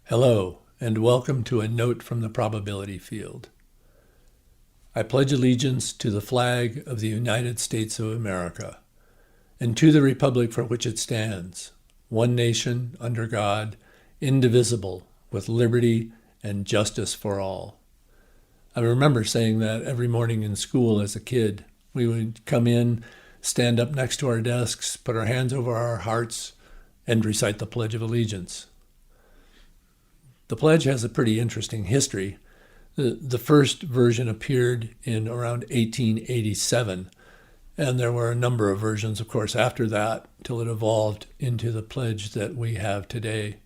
Hello, and welcome to a note from the probability field. I pledge allegiance to the flag of the United States of America, and to the republic for which it stands, one nation, under God, indivisible, with liberty and justice for all. I remember saying that every morning in school as a kid. We would come in, stand up next to our desks, put our hands over our hearts, and recite the Pledge of Allegiance. The pledge has a pretty interesting history. The first version appeared in around 1887, and there were a number of versions, of course, after that, till it evolved into the pledge that we have today.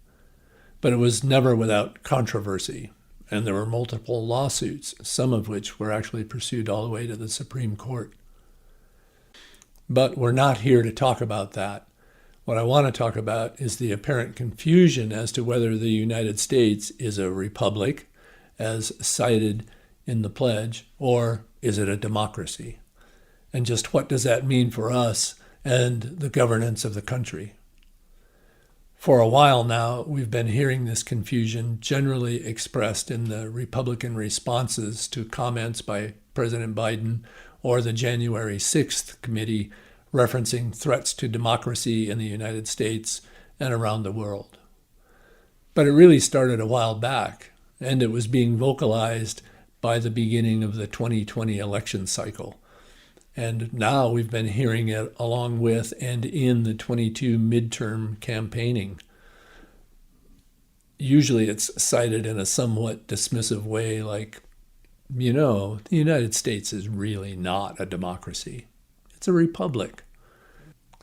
But it was never without controversy, and there were multiple lawsuits, some of which were actually pursued all the way to the Supreme Court. But we're not here to talk about that. What I want to talk about is the apparent confusion as to whether the United States is a republic, as cited in the pledge, or is it a democracy? And just what does that mean for us and the governance of the country? For a while now, we've been hearing this confusion generally expressed in the Republican responses to comments by President Biden or the January 6th committee referencing threats to democracy in the United States and around the world. But it really started a while back, and it was being vocalized by the beginning of the 2020 election cycle. And now we've been hearing it along with and in the 22 midterm campaigning. Usually it's cited in a somewhat dismissive way like, the United States is really not a democracy. It's a republic.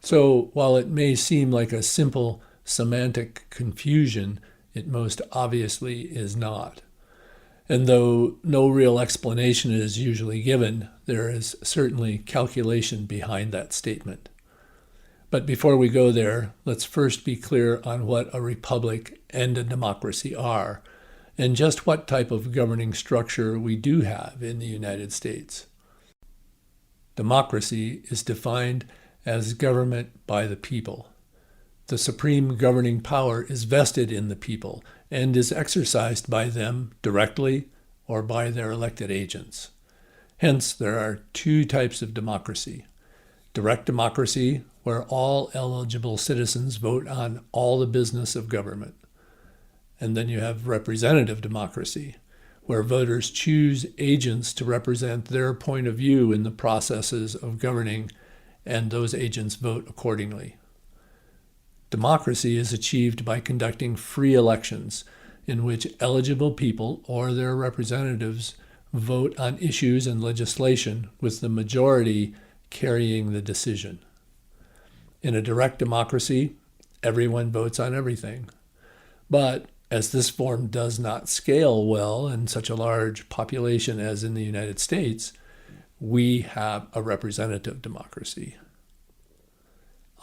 So while it may seem like a simple semantic confusion, it most obviously is not. And though no real explanation is usually given, there is certainly calculation behind that statement. But before we go there, let's first be clear on what a republic and a democracy are, and just what type of governing structure we do have in the United States. Democracy is defined as government by the people. The supreme governing power is vested in the people and is exercised by them directly or by their elected agents. Hence, there are two types of democracy. Direct democracy, where all eligible citizens vote on all the business of government. And then you have representative democracy, where voters choose agents to represent their point of view in the processes of governing, and those agents vote accordingly. Democracy is achieved by conducting free elections in which eligible people or their representatives vote on issues and legislation with the majority carrying the decision. In a direct democracy, everyone votes on everything. But as this form does not scale well in such a large population as in the United States, we have a representative democracy.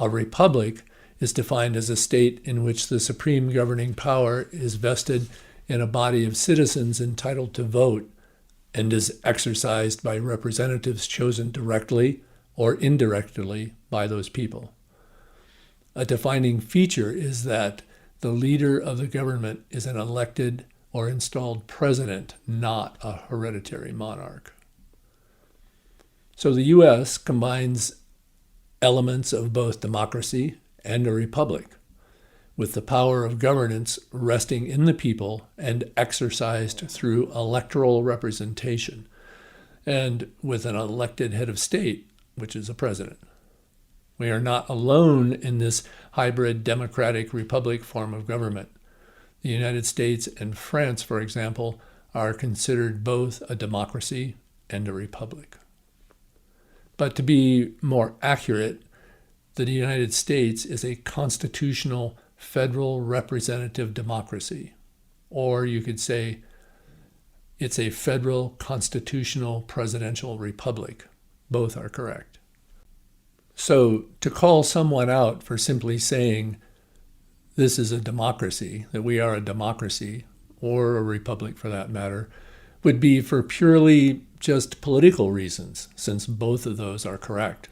A republic is defined as a state in which the supreme governing power is vested in a body of citizens entitled to vote and is exercised by representatives chosen directly or indirectly by those people. A defining feature is that the leader of the government is an elected or installed president, not a hereditary monarch. So the U.S. combines elements of both democracy and a republic, with the power of governance resting in the people and exercised through electoral representation, and with an elected head of state, which is a president. We are not alone in this hybrid democratic republic form of government. The United States and France, for example, are considered both a democracy and a republic. But to be more accurate, the United States is a constitutional federal representative democracy, or you could say it's a federal constitutional presidential republic. Both are correct. So to call someone out for simply saying this is a democracy, that we are a democracy, or a republic for that matter, would be for purely just political reasons, since both of those are correct.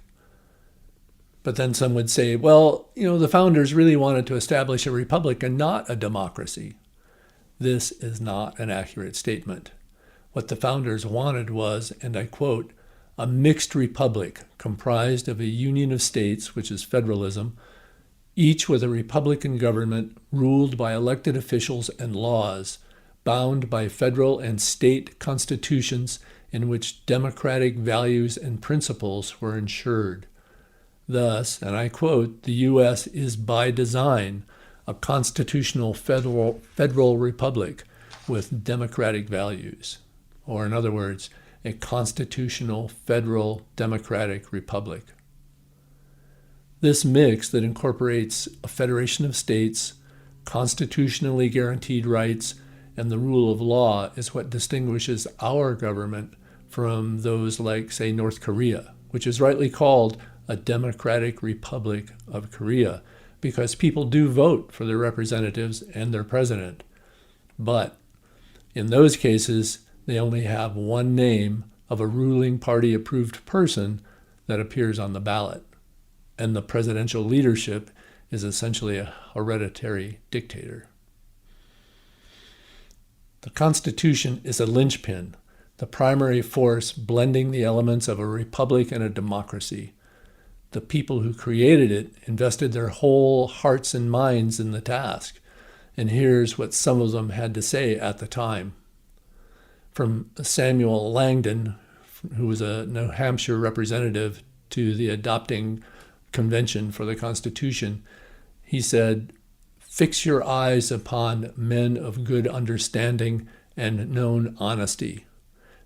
But then some would say, well, the founders really wanted to establish a republic and not a democracy. This is not an accurate statement. What the founders wanted was, and I quote, a mixed republic comprised of a union of states, which is federalism, each with a republican government ruled by elected officials and laws, bound by federal and state constitutions in which democratic values and principles were ensured. Thus, and I quote, the U.S. is by design a constitutional federal republic with democratic values, or in other words, a constitutional federal democratic republic. This mix that incorporates a federation of states, constitutionally guaranteed rights, and the rule of law is what distinguishes our government from those like, say, North Korea, which is rightly called a Democratic Republic of Korea, because people do vote for their representatives and their president. But in those cases, they only have one name of a ruling party-approved person that appears on the ballot, and the presidential leadership is essentially a hereditary dictator. The Constitution is a linchpin, the primary force blending the elements of a republic and a democracy. The people who created it invested their whole hearts and minds in the task, and here's what some of them had to say at the time. From Samuel Langdon, who was a New Hampshire representative to the adopting convention for the Constitution, he said, "Fix your eyes upon men of good understanding and known honesty,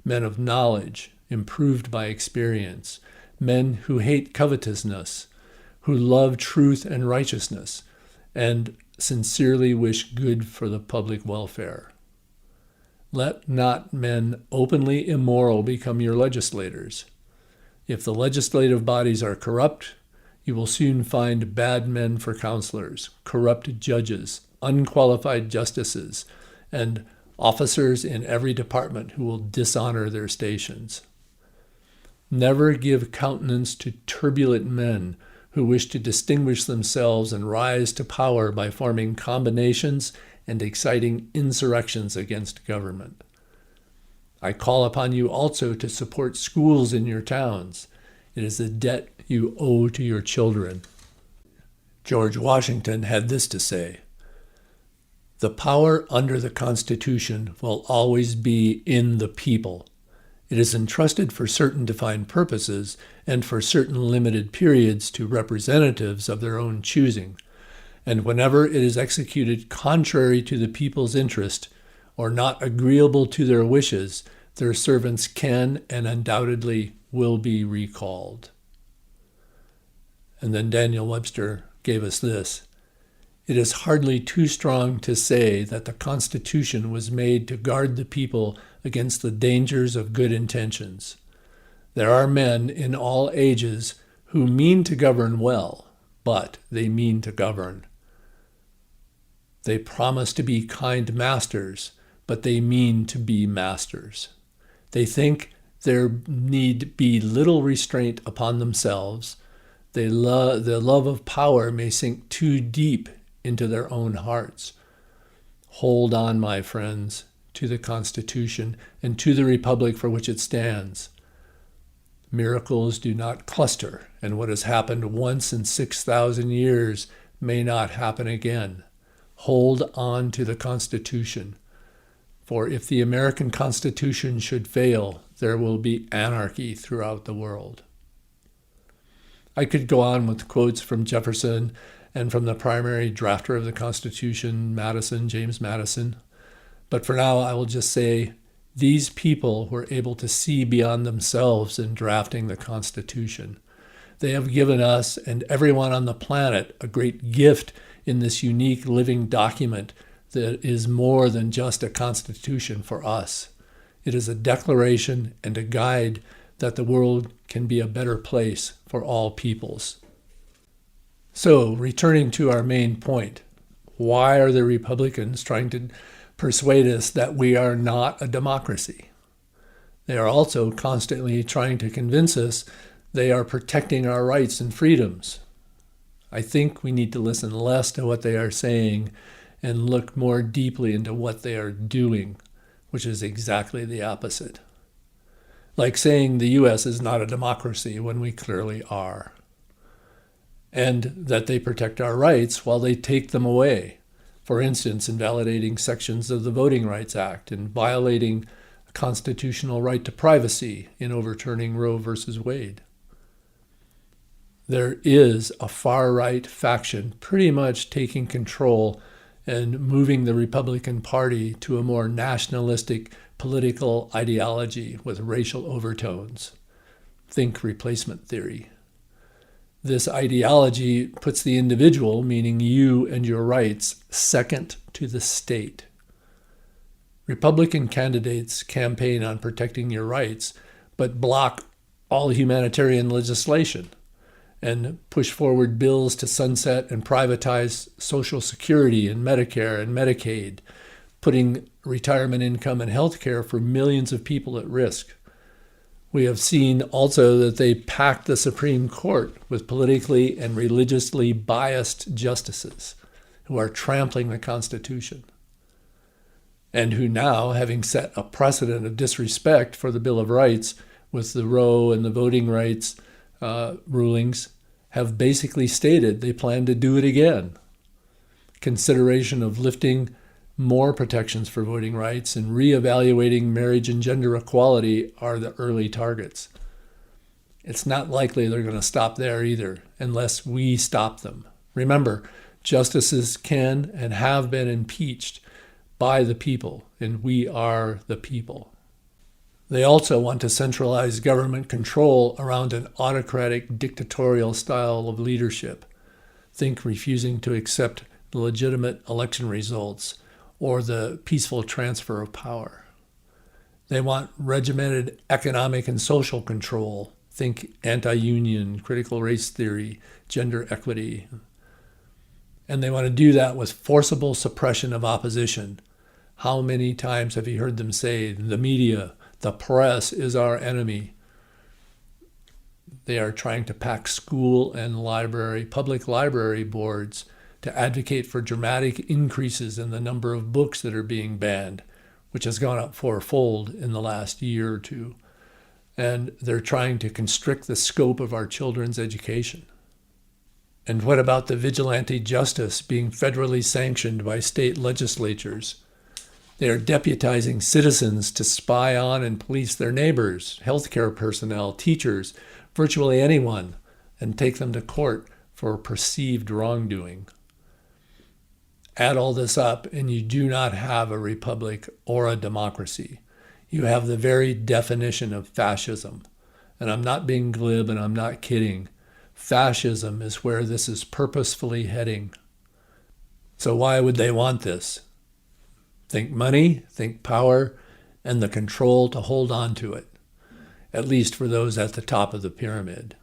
men of knowledge, improved by experience, men who hate covetousness, who love truth and righteousness, and sincerely wish good for the public welfare. Let not men openly immoral become your legislators. If the legislative bodies are corrupt, you will soon find bad men for counselors, corrupt judges, unqualified justices, and officers in every department who will dishonor their stations. Never give countenance to turbulent men who wish to distinguish themselves and rise to power by forming combinations and exciting insurrections against government. I call upon you also to support schools in your towns. It is a debt you owe to your children." George Washington had this to say: "The power under the Constitution will always be in the people. It is entrusted for certain defined purposes and for certain limited periods to representatives of their own choosing, and whenever it is executed contrary to the people's interest or not agreeable to their wishes, their servants can and undoubtedly will be recalled." And then Daniel Webster gave us this: "It is hardly too strong to say that the Constitution was made to guard the people against the dangers of good intentions. There are men in all ages who mean to govern well, but they mean to govern. They promise to be kind masters, but they mean to be masters. They think there need be little restraint upon themselves. The love of power may sink too deep into their own hearts. Hold on, my friends, to the Constitution and to the Republic for which it stands. Miracles do not cluster, and what has happened once in 6,000 years may not happen again. Hold on to the Constitution, for if the American Constitution should fail, there will be anarchy throughout the world." I could go on with quotes from Jefferson and from the primary drafter of the Constitution, James Madison. But for now, I will just say these people were able to see beyond themselves in drafting the Constitution. They have given us and everyone on the planet a great gift in this unique living document that is more than just a constitution for us. It is a declaration and a guide that the world can be a better place for all peoples. So, returning to our main point, why are the Republicans trying to persuade us that we are not a democracy? They are also constantly trying to convince us they are protecting our rights and freedoms. I think we need to listen less to what they are saying and look more deeply into what they are doing, which is exactly the opposite. Like saying the US is not a democracy when we clearly are. And that they protect our rights while they take them away. For instance, invalidating sections of the Voting Rights Act and violating a constitutional right to privacy in overturning Roe versus Wade. There is a far-right faction pretty much taking control and moving the Republican Party to a more nationalistic political ideology with racial overtones. Think replacement theory. This ideology puts the individual, meaning you and your rights, second to the state. Republican candidates campaign on protecting your rights, but block all humanitarian legislation and push forward bills to sunset and privatize Social Security and Medicare and Medicaid, putting retirement income and health care for millions of people at risk. We have seen also that they packed the Supreme Court with politically and religiously biased justices who are trampling the Constitution, and who now, having set a precedent of disrespect for the Bill of Rights with the Roe and the voting rights rulings, have basically stated they plan to do it again. Consideration of lifting more protections for voting rights and reevaluating marriage and gender equality are the early targets. It's not likely they're going to stop there either, unless we stop them. Remember, justices can and have been impeached by the people, and we are the people. They also want to centralize government control around an autocratic, dictatorial style of leadership. Think refusing to accept the legitimate election results or the peaceful transfer of power. They want regimented economic and social control. Think anti-union, critical race theory, gender equity. And they want to do that with forcible suppression of opposition. How many times have you heard them say, the media, the press is our enemy? They are trying to pack school and public library boards to advocate for dramatic increases in the number of books that are being banned, which has gone up fourfold in the last year or two. And they're trying to constrict the scope of our children's education. And what about the vigilante justice being federally sanctioned by state legislatures? They are deputizing citizens to spy on and police their neighbors, healthcare personnel, teachers, virtually anyone, and take them to court for perceived wrongdoing. Add all this up, and you do not have a republic or a democracy. You have the very definition of fascism. And I'm not being glib, and I'm not kidding. Fascism is where this is purposefully heading. So why would they want this? Think money, think power, and the control to hold on to it, at least for those at the top of the pyramid.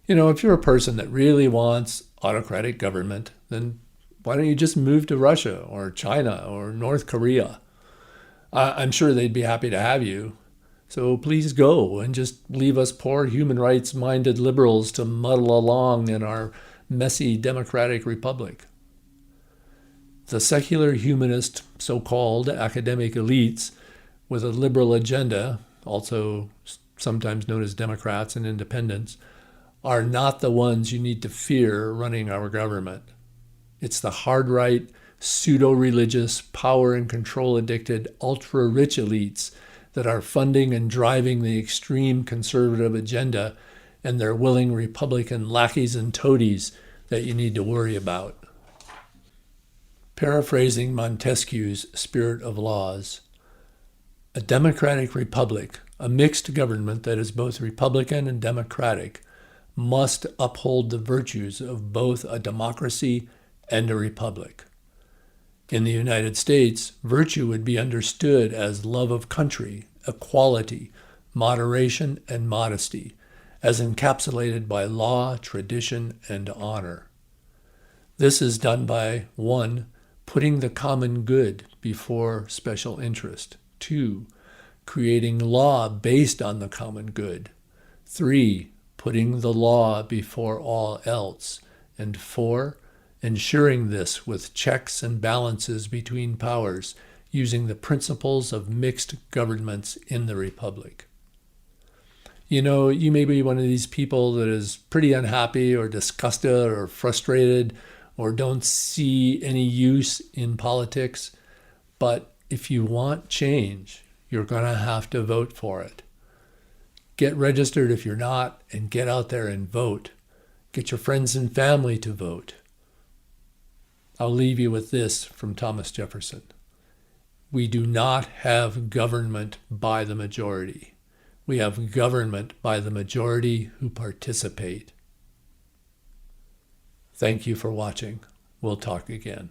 You know, if you're a person that really wants autocratic government, then why don't you just move to Russia or China or North Korea? I'm sure they'd be happy to have you. So please go and just leave us poor human rights-minded liberals to muddle along in our messy democratic republic. The secular humanist, so-called academic elites with a liberal agenda, also sometimes known as Democrats and independents, are not the ones you need to fear running our government. It's the hard-right, pseudo-religious, power and control-addicted, ultra-rich elites that are funding and driving the extreme conservative agenda and their willing Republican lackeys and toadies that you need to worry about. Paraphrasing Montesquieu's Spirit of Laws, a democratic republic, a mixed government that is both Republican and democratic, must uphold the virtues of both a democracy and a republic. In the United States, virtue would be understood as love of country, equality, moderation, and modesty, as encapsulated by law, tradition, and honor. This is done by 1. Putting the common good before special interest. 2. Creating law based on the common good. 3. Putting the law before all else. And 4. ensuring this with checks and balances between powers using the principles of mixed governments in the Republic. You know, you may be one of these people that is pretty unhappy or disgusted or frustrated or don't see any use in politics, but if you want change, you're going to have to vote for it. Get registered if you're not, and get out there and vote. Get your friends and family to vote. I'll leave you with this from Thomas Jefferson. We do not have government by the majority. We have government by the majority who participate. Thank you for watching. We'll talk again.